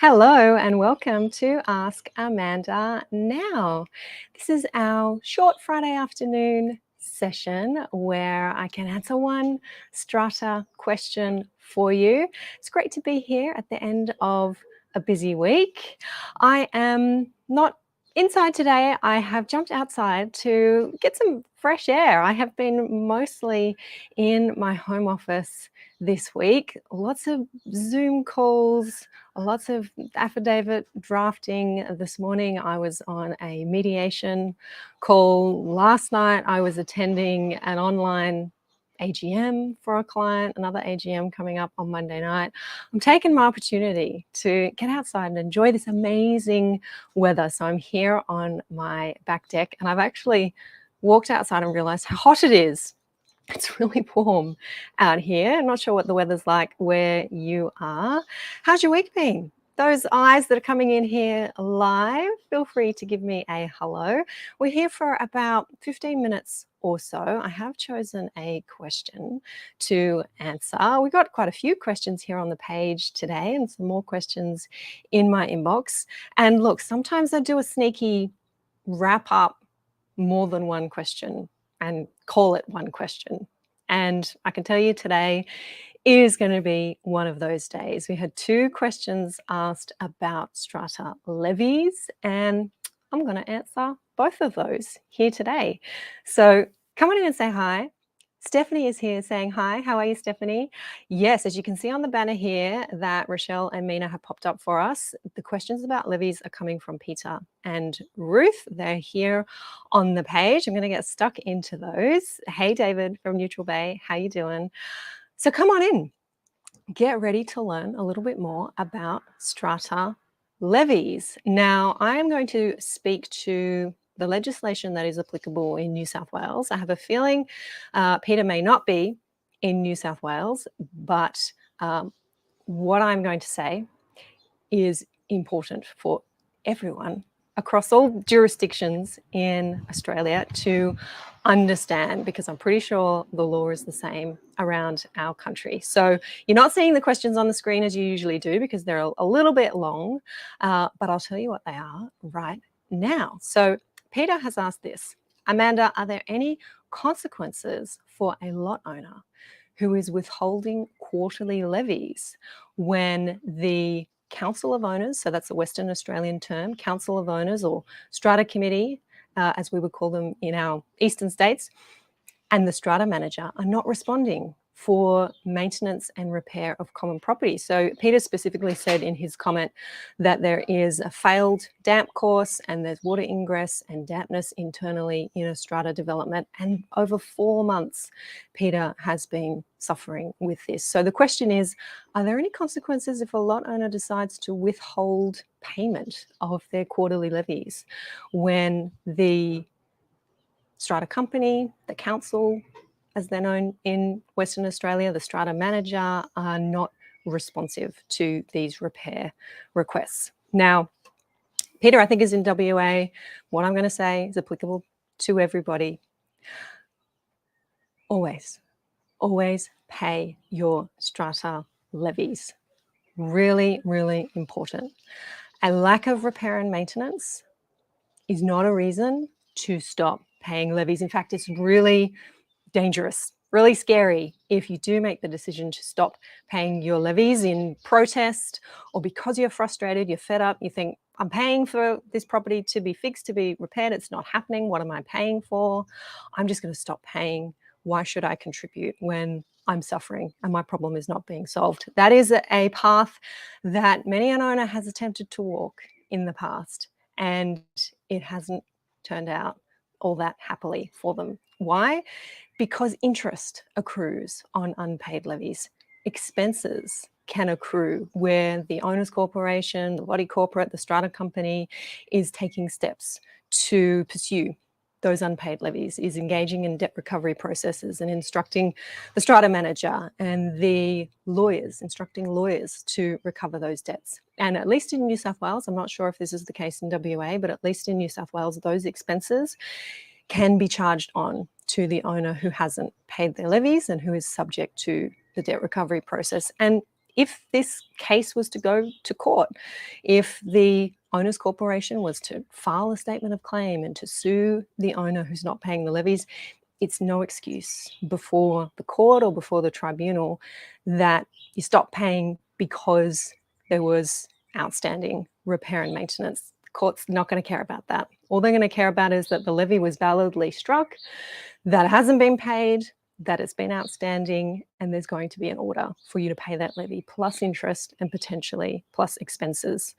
Hello and welcome to Ask Amanda Now. This is our short Friday afternoon session where I can answer one Strata question for you. It's great to be here at the end of a busy week. I am not inside today. I have jumped outside to get some fresh air. I have been mostly in my home office this week. Lots of Zoom calls, lots of affidavit drafting. This morning I was on a mediation call. Last night I was attending an online AGM for a client, another AGM coming up on Monday night. I'm taking my opportunity to get outside and enjoy this amazing weather. So I'm here on my back deck and I've actually walked outside and realized how hot it is. It's really warm out here. I'm not sure what the weather's like where you are. How's your week been? Those eyes that are coming in here live, feel free to give me a hello. We're here for about 15 minutes or so. I have chosen a question to answer. We got quite a few questions here on the page today and some more questions in my inbox. And look, sometimes I do a sneaky wrap up more than one question and call it one question. And I can tell you today is going to be one of those days. We had two questions asked about strata levies, and I'm going to answer both of those here today. So come on in and say hi. Stephanie is here saying hi. How are you, Stephanie? Yes, as you can see on the banner here that Rochelle and Mina have popped up for us, the questions about levies are coming from Peter and Ruth. They're here on the page. I'm going to get stuck into those. Hey, David from Neutral Bay. How you doing? So come on in. Get ready to learn a little bit more about strata levies. Now, I am going to speak to the legislation that is applicable in New South Wales. I have a feeling Peter may not be in New South Wales, but what I'm going to say is important for everyone across all jurisdictions in Australia to understand, because I'm pretty sure the law is the same around our country. So you're not seeing the questions on the screen as you usually do because they're a little bit long, but I'll tell you what they are right now. So Peter has asked this: Amanda, are there any consequences for a lot owner who is withholding quarterly levies when the Council of Owners, so that's a Western Australian term, Council of Owners or Strata Committee, as we would call them in our eastern states, and the strata manager are not responding for maintenance and repair of common property? So Peter specifically said in his comment that there is a failed damp course and there's water ingress and dampness internally in a strata development. And over 4 months, Peter has been suffering with this. So the question is, are there any consequences if a lot owner decides to withhold payment of their quarterly levies when the strata company, the council, as they're known in Western Australia, the strata manager, are not responsive to these repair requests? Now, Peter, I think, is in WA. What I'm going to say is applicable to everybody. Always, always pay your strata levies. Really, really important. A lack of repair and maintenance is not a reason to stop paying levies. In fact, it's really dangerous, really scary if you do make the decision to stop paying your levies in protest or because you're frustrated, you're fed up, you think, I'm paying for this property to be fixed, to be repaired. It's not happening. What am I paying for? I'm just going to stop paying. Why should I contribute when I'm suffering and my problem is not being solved? That is a path that many an owner has attempted to walk in the past, and it hasn't turned out all that happily for them. Why? Because interest accrues on unpaid levies. Expenses can accrue where the owners corporation, the body corporate, the strata company is taking steps to pursue those unpaid levies, is engaging in debt recovery processes and instructing the strata manager and the lawyers, instructing lawyers to recover those debts. And at least in New South Wales, I'm not sure if this is the case in WA, but at least in New South Wales, those expenses can be charged on to the owner who hasn't paid their levies and who is subject to the debt recovery process. And if this case was to go to court, if the owner's corporation was to file a statement of claim and to sue the owner who's not paying the levies, it's no excuse before the court or before the tribunal that you stop paying because there was outstanding repair and maintenance. The court's not going to care about that. All they're going to care about is that the levy was validly struck, that it hasn't been paid, that it's been outstanding, and there's going to be an order for you to pay that levy plus interest and potentially plus expenses.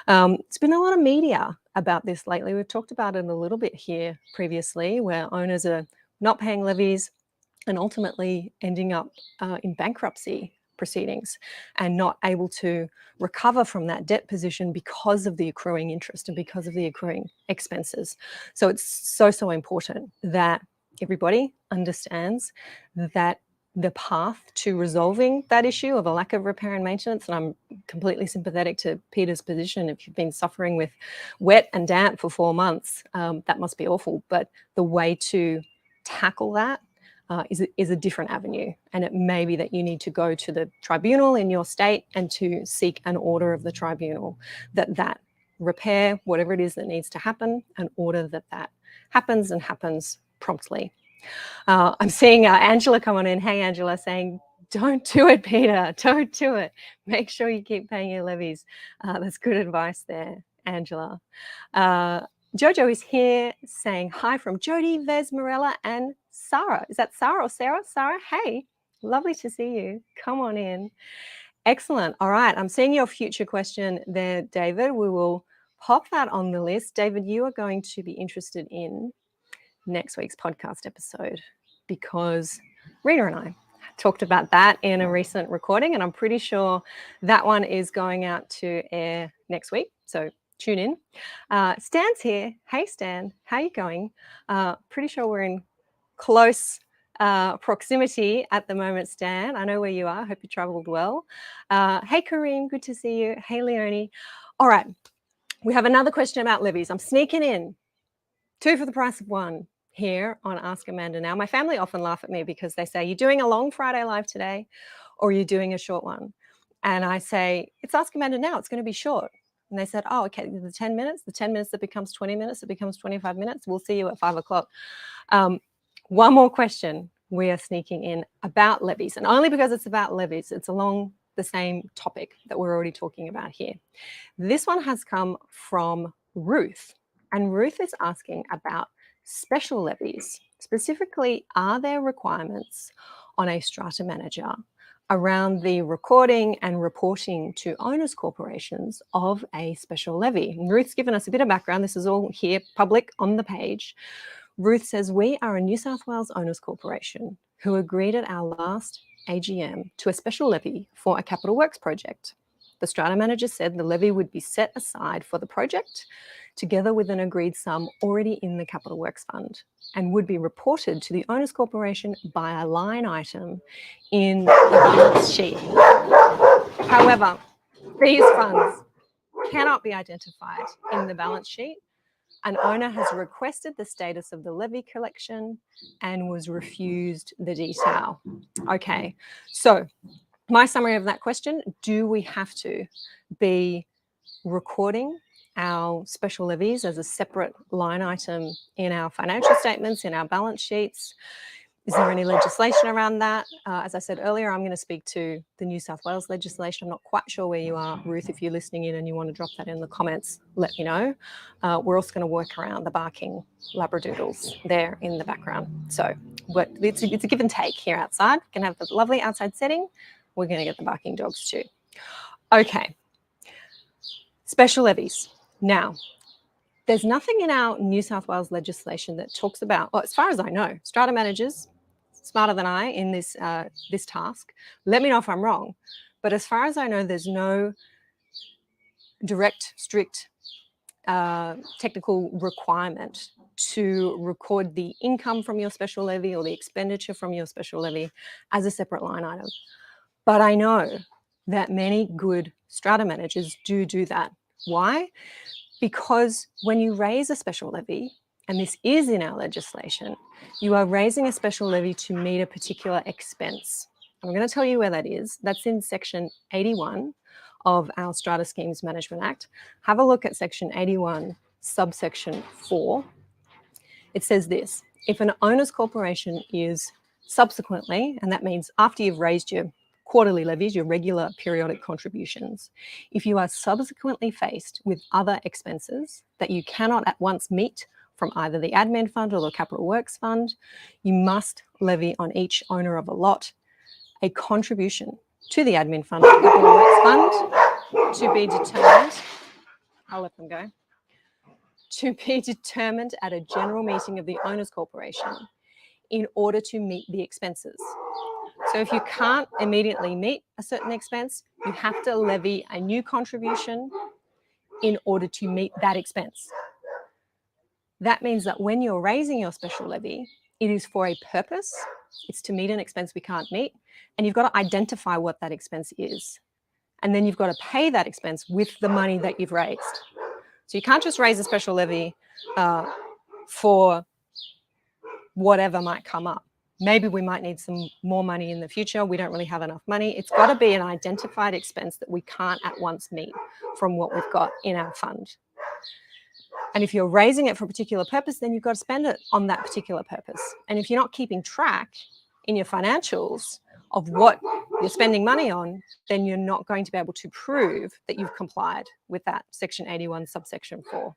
It's been a lot of media about this lately. We've talked about it a little bit here previously, where owners are not paying levies and ultimately ending up in bankruptcy proceedings and not able to recover from that debt position because of the accruing interest and because of the accruing expenses. So it's so important that everybody understands that the path to resolving that issue of a lack of repair and maintenance, and I'm completely sympathetic to Peter's position. If you've been suffering with wet and damp for 4 months, that must be awful. But the way to tackle that is a different avenue, and it may be that you need to go to the tribunal in your state and to seek an order of the tribunal that repair, whatever it is that needs to happen, an order that happens and happens promptly. I'm seeing Angela come on in. Hey, Angela, saying, don't do it, Peter. Don't do it. Make sure you keep paying your levies. That's good advice there, Angela. Jojo is here saying hi from Jody, Vez, Morella, and Sarah. Is that Sarah or Sarah? Sarah, hey, lovely to see you. Come on in. Excellent. All right. I'm seeing your future question there, David. We will pop that on the list. David, you are going to be interested in next week's podcast episode because Rita and I talked about that in a recent recording, and I'm pretty sure that one is going out to air next week. So tune in. Stan's here. Hey, Stan, how you going? Pretty sure we're in close proximity at the moment, Stan. I know where you are. Hope you traveled well. Hey, Kareem, good to see you. Hey, Leonie. All right, we have another question about levies. I'm sneaking in 2 for the price of 1 here on Ask Amanda Now. My family often laugh at me because they say, you're doing a long Friday live today or you're doing a short one? And I say, it's Ask Amanda Now. It's going to be short. And they said, oh, okay, the 10 minutes that becomes 20 minutes, that becomes 25 minutes. We'll see you at 5 o'clock. One more question we are sneaking in about levies, and only because it's about levies. It's along the same topic that we're already talking about here. This one has come from Ruth, and Ruth is asking about special levies. Specifically, are there requirements on a strata manager around the recording and reporting to owners corporations of a special levy? And Ruth's given us a bit of background. This is all here, public on the page. Ruth says, we are a New South Wales owners corporation who agreed at our last AGM to a special levy for a capital works project. The strata manager said the levy would be set aside for the project together with an agreed sum already in the capital works fund and would be reported to the owners corporation by a line item in the balance sheet. However, these funds cannot be identified in the balance sheet. An owner has requested the status of the levy collection and was refused the detail. Okay, so my summary of that question, do we have to be recording our special levies as a separate line item in our financial statements, in our balance sheets? Is there any legislation around that? As I said earlier, I'm going to speak to the New South Wales legislation. I'm not quite sure where you are, Ruth. If you're listening in and you want to drop that in the comments, let me know. We're also going to work around the barking labradoodles there in the background. So but it's a give and take here outside. We can have the lovely outside setting. We're going to get the barking dogs too. Okay. Special levies. Now, there's nothing in our New South Wales legislation that talks about, well, as far as I know, strata managers, smarter than I in this this task. Let me know if I'm wrong. But as far as I know, there's no direct, strict technical requirement to record the income from your special levy or the expenditure from your special levy as a separate line item. But I know that many good strata managers do that. Why? Because when you raise a special levy, and this is in our legislation, you are raising a special levy to meet a particular expense. I'm going to tell you where that is. That's in section 81 of our Strata Schemes Management Act. Have a look at section 81, subsection 4. It says this: if an owner's corporation is subsequently, and that means after you've raised your quarterly levies, your regular periodic contributions, if you are subsequently faced with other expenses that you cannot at once meet from either the admin fund or the capital works fund, you must levy on each owner of a lot a contribution to the admin fund or capital works fund to be determined. I'll let them go. To be determined at a general meeting of the owners corporation in order to meet the expenses. So if you can't immediately meet a certain expense, you have to levy a new contribution in order to meet that expense. That means that when you're raising your special levy, it is for a purpose. It's to meet an expense we can't meet, and you've got to identify what that expense is. And then you've got to pay that expense with the money that you've raised. So you can't just raise a special levy for whatever might come up. Maybe we might need some more money in the future. We don't really have enough money. It's got to be an identified expense that we can't at once meet from what we've got in our fund. And if you're raising it for a particular purpose, then you've got to spend it on that particular purpose. And if you're not keeping track in your financials of what you're spending money on, then you're not going to be able to prove that you've complied with that section 81 subsection 4.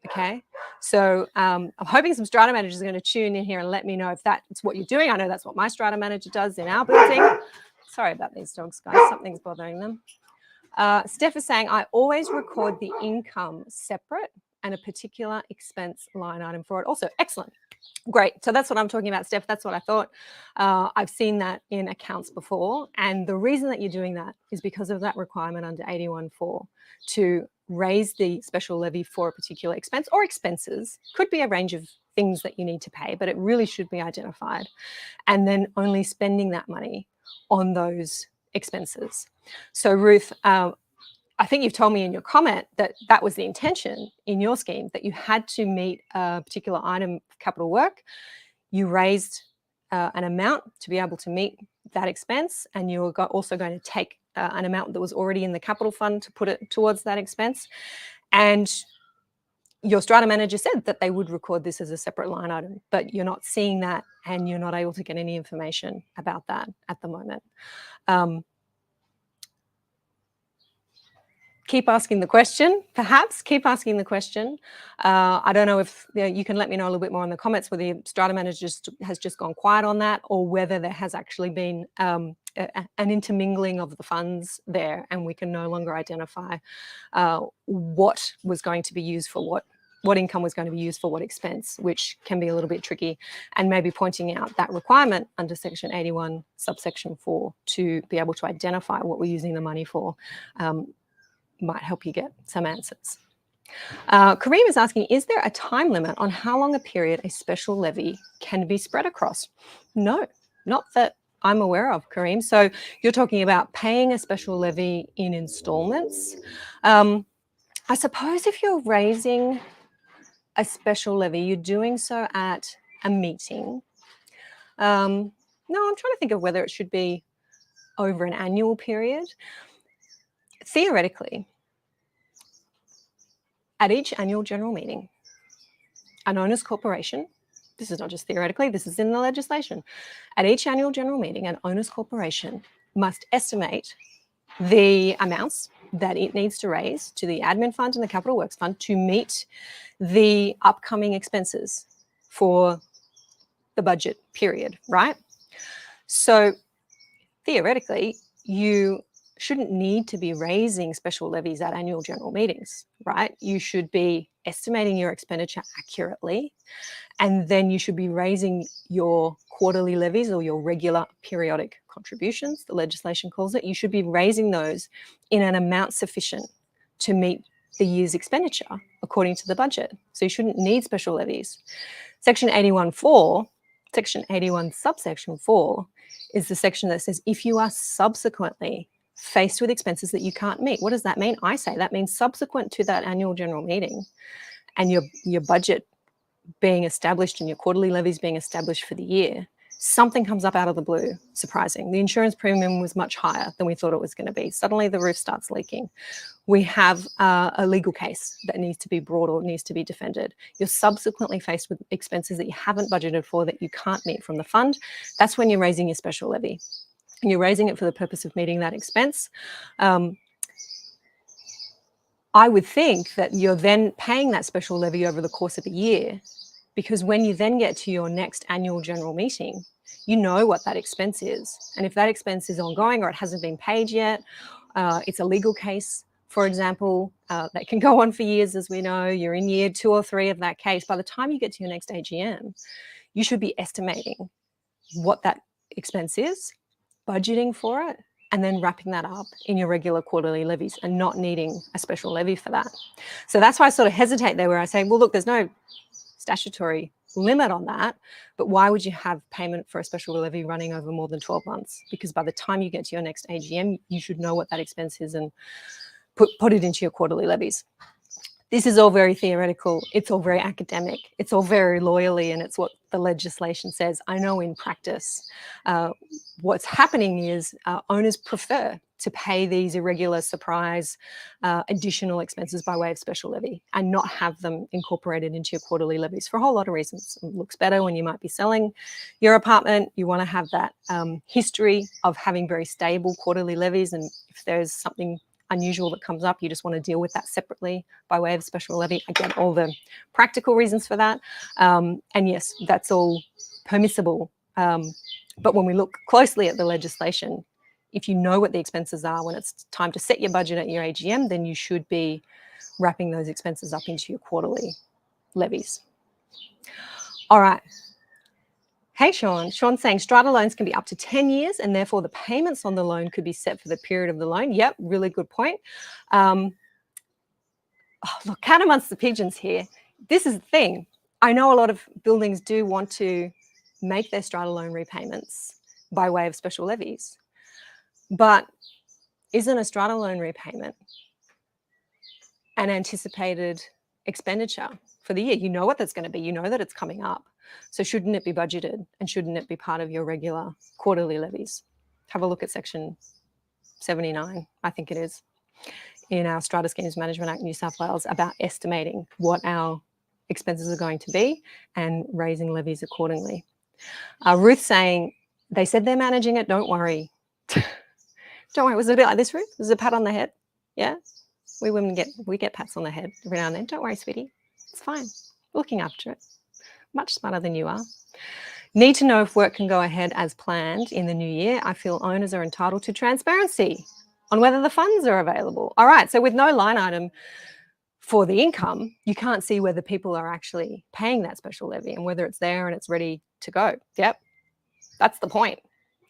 Okay, so I'm hoping some strata managers are going to tune in here and let me know if that's what you're doing. I know that's what my strata manager does in our building. Sorry about these dogs, guys. Something's bothering them. Steph is saying, I always record the income separate and a particular expense line item for it. Also, excellent. Great. So that's what I'm talking about, Steph. That's what I thought. I've seen that in accounts before. And the reason that you're doing that is because of that requirement under 81.4 to raise the special levy for a particular expense or expenses. Could be a range of things that you need to pay, but it really should be identified. And then only spending that money on those expenses. So Ruth, I think you've told me in your comment that that was the intention in your scheme, that you had to meet a particular item of capital work. You raised an amount to be able to meet that expense, and you were also going to take an amount that was already in the capital fund to put it towards that expense. And your strata manager said that they would record this as a separate line item, but you're not seeing that and you're not able to get any information about that at the moment. Keep asking the question, perhaps keep asking the question. I don't know if you can let me know a little bit more in the comments whether the strata manager has just gone quiet on that, or whether there has actually been an intermingling of the funds there and we can no longer identify what was going to be used for what income was going to be used for what expense, which can be a little bit tricky, and maybe pointing out that requirement under section 81 subsection 4 to be able to identify what we're using the money for might help you get some answers. Kareem is asking, is there a time limit on how long a period a special levy can be spread across? No, not that I'm aware of, Kareem. So you're talking about paying a special levy in installments. I suppose if you're raising a special levy, you're doing so at a meeting. No, I'm trying to think of whether it should be over an annual period. Theoretically, at each annual general meeting, an owner's corporation, this is not just theoretically, this is in the legislation, at each annual general meeting, an owner's corporation must estimate the amounts that it needs to raise to the admin fund and the capital works fund to meet the upcoming expenses for the budget period, right? So theoretically, you shouldn't need to be raising special levies at annual general meetings, right? You should be estimating your expenditure accurately, and then you should be raising your quarterly levies or your regular periodic contributions, the legislation calls it. You should be raising those in an amount sufficient to meet the year's expenditure according to the budget. So you shouldn't need special levies. Section 81.4, section 81 subsection 4 is the section that says if you are subsequently faced with expenses that you can't meet. What does that mean? I say that means subsequent to that annual general meeting and your budget being established and your quarterly levies being established for the year. something comes up out of the blue, surprising. The insurance premium was much higher than we thought it was going to be. Suddenly the roof starts leaking. We have a legal case that needs to be brought or needs to be defended. You're subsequently faced with expenses that you haven't budgeted for that you can't meet from the fund. That's when you're raising your special levy. And you're raising it for the purpose of meeting that expense. I would think that you're then paying that special levy over the course of a year, because when you then get to your next annual general meeting, you know what that expense is. And if that expense is ongoing or it hasn't been paid yet, it's a legal case, for example, that can go on for years, as we know. You're in year 2 or 3 of that case. By the time you get to your next AGM, you should be estimating what that expense is, budgeting for it, and then wrapping that up in your regular quarterly levies and not needing a special levy for that. So that's why I sort of hesitate there, where I say, well, look, there's no statutory limit on that, but why would you have payment for a special levy running over more than 12 months? Because by the time you get to your next AGM, you should know what that expense is and put it into your quarterly levies. This is all very theoretical. It's all very academic. It's all very lawyerly, and it's what the legislation says. I know in practice, what's happening is owners prefer to pay these irregular surprise additional expenses by way of special levy and not have them incorporated into your quarterly levies for a whole lot of reasons. It looks better when you might be selling your apartment. You want to have that history of having very stable quarterly levies, and if there's something unusual that comes up, you just want to deal with that separately by way of special levy. I get all the practical reasons for that. And yes, that's all permissible. But when we look closely at the legislation, if you know what the expenses are when it's time to set your budget at your AGM, then you should be wrapping those expenses up into your quarterly levies. All right. Hey, Sean. Sean's saying strata loans can be up to 10 years and therefore the payments on the loan could be set for the period of the loan. Yep, really good point. Look, cat amongst the pigeons here. This is the thing. I know a lot of buildings do want to make their strata loan repayments by way of special levies, but isn't a strata loan repayment an anticipated expenditure for the year? You know what that's going to be. You know that it's coming up. So shouldn't it be budgeted, and shouldn't it be part of your regular quarterly levies? Have a look at section 79, I think it is, in our Strata Schemes Management Act, New South Wales, about estimating what our expenses are going to be and raising levies accordingly. Ruth saying, they said they're managing it, don't worry. Don't worry. Was it a bit like this, Ruth? Was it a pat on the head? Yeah? We women get pats on the head every now and then. Don't worry, sweetie. It's fine. We're looking after it. Much smarter than you are. Need to know if work can go ahead as planned in the new year. I feel owners are entitled to transparency on whether the funds are available. All right, so with no line item for the income, you can't see whether people are actually paying that special levy and whether it's there and it's ready to go. Yep, that's the point.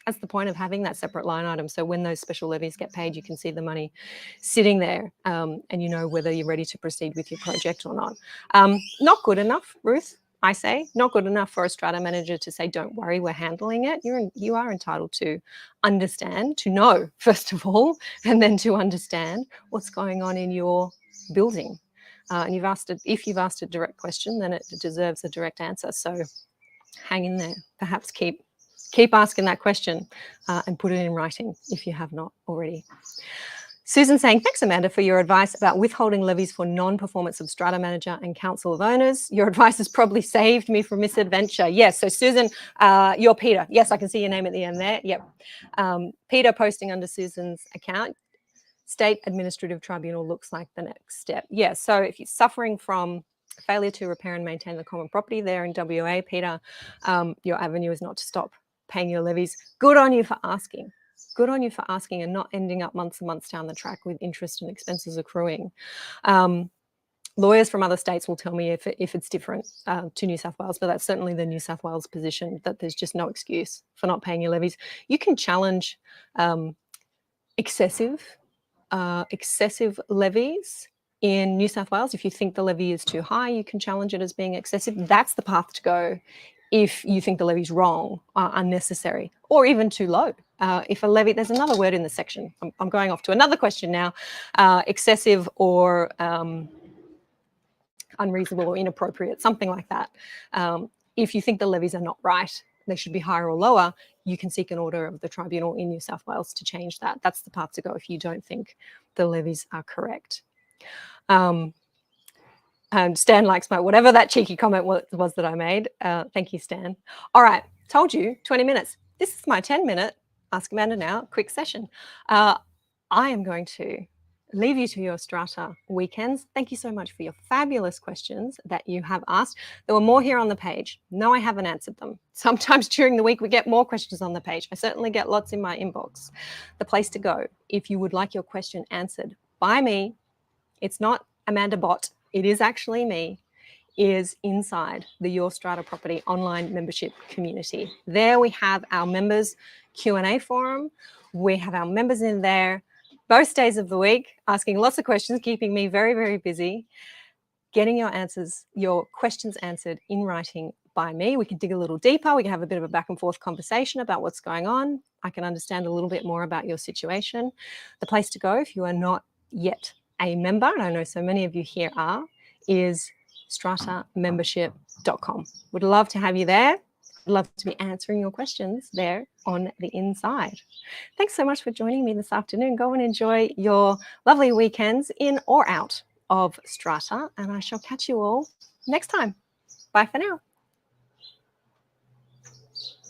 That's the point of having that separate line item. So when those special levies get paid, you can see the money sitting there and you know whether you're ready to proceed with your project or not. Not good enough, Ruth, I say. Not good enough for a strata manager to say, don't worry, we're handling it. You are entitled to understand, to know, first of all, and then to understand what's going on in your building. And if you've asked a direct question, then it deserves a direct answer. So hang in there. Perhaps keep asking that question and put it in writing if you have not already. Susan saying, thanks, Amanda, for your advice about withholding levies for non-performance of strata manager and council of owners. Your advice has probably saved me from misadventure. Yes, so Susan, you're Peter. Yes, I can see your name at the end there. Yep. Peter posting under Susan's account. State Administrative Tribunal looks like the next step. Yes, so if you're suffering from failure to repair and maintain the common property there in WA, Peter, your avenue is not to stop paying your levies. Good on you for asking. Good on you for asking and not ending up months and months down the track with interest and expenses accruing. Lawyers from other states will tell me if it's different to New South Wales, but that's certainly the New South Wales position, that there's just no excuse for not paying your levies. You can challenge excessive levies in New South Wales. If you think the levy is too high, you can challenge it as being excessive. That's the path to go if you think the levy's wrong, unnecessary, or even too low. If a levy, there's another word in the section. I'm going off to another question now. Excessive or unreasonable or inappropriate, something like that. If you think the levies are not right, they should be higher or lower, you can seek an order of the tribunal in New South Wales to change that. That's the path to go if you don't think the levies are correct. And Stan likes my, whatever that cheeky comment was that I made. Thank you, Stan. All right, told you, 20 minutes. This is my 10-minute Ask Amanda Now quick session. I am going to leave you to your Strata weekends. Thank you so much for your fabulous questions that you have asked. There were more here on the page. No, I haven't answered them. Sometimes during the week we get more questions on the page. I certainly get lots in my inbox. The place to go if you would like your question answered by me, it's not Amanda Bot, it is actually me, is inside the Your Strata Property online membership community. There we have our members Q&A forum. We have our members in there most days of the week, asking lots of questions, keeping me very, very busy, getting your answers, your questions answered in writing by me. We can dig a little deeper. We can have a bit of a back and forth conversation about what's going on. I can understand a little bit more about your situation. The place to go if you are not yet a member, and I know so many of you here are, is stratamembership.com. Would love to have you there. I'd love to be answering your questions there on the inside. Thanks so much for joining me this afternoon. Go and enjoy your lovely weekends in or out of Strata, and I shall catch you all next time. Bye for now.